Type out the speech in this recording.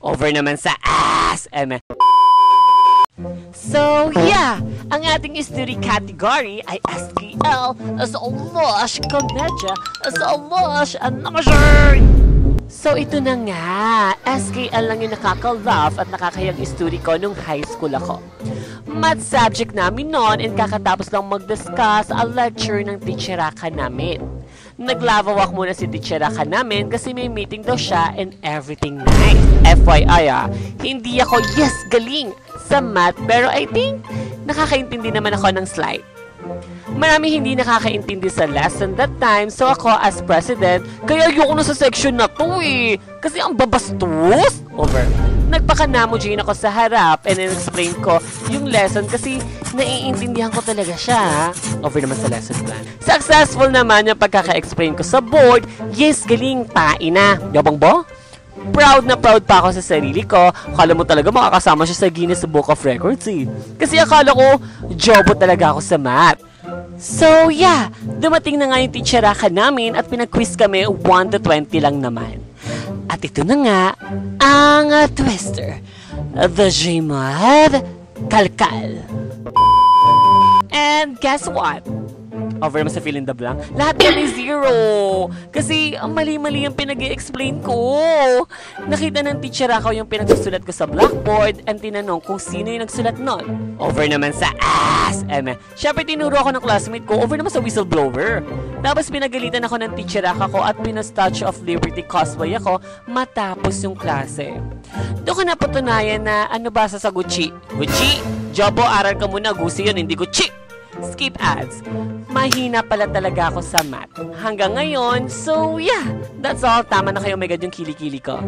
Over naman sa ass! So, yeah! Ang ating history category ay SKL Slash Komedya Slash Animation! So, ito na nga. SKL lang yung nakaka-laugh at nakakayang history ko nung high school ako. Math subject namin noon and kakatapos lang mag-discuss a lecture ng teacheraka namin. Naglavawak muna si teacheraka namin kasi may meeting daw siya and everything nice. FYI hindi ako galing sa math pero I think nakakaintindi naman ako ng slide. Marami hindi nakakaintindi sa lesson that time so ako as president kaya ayoko na sa section na to kasi ang babastos. Over. Nagpaka-namojain ako sa harap and in-explain ko yung lesson kasi naiintindihan ko talaga siya. Over naman sa lesson plan. Successful naman yung pagkaka-explain ko sa board. Yes, galing, tain na. Yabang bo? Proud na proud pa ako sa sarili ko. Akala mo talaga makakasama siya sa Guinness Book of Records Kasi akala ko, jobo talaga ako sa math. So yeah, dumating na nga yung teacheraka namin at pinag-quiz kami 1 to 20 lang naman. At ito na nga, ang twister. The J-Mod Kalkal. And guess what? Over naman sa fill in the blank. Lahat yan ay 0. Kasi ang mali-mali yung pinag-i-explain ko. Nakita ng teacher ako yung pinagsusulat ko sa blackboard and tinanong kung sino yung nagsulat nun. Over naman sa ass. Siyempre tinuro ako ng classmate ko. Over naman sa whistleblower. Tapos pinagalitan ako ng teacher ako at pina-Statue of Liberty cosplay ako matapos yung klase. Doon ko napatunayan na ano ba sa Gucci? Gucci? Jobo, aral ka muna. Gucci yun, hindi Gucci. Skip ads. Mahina pala talaga ako sa math. Hanggang ngayon, so yeah. That's all. Tama na kayo, my God, yung kilikili ko.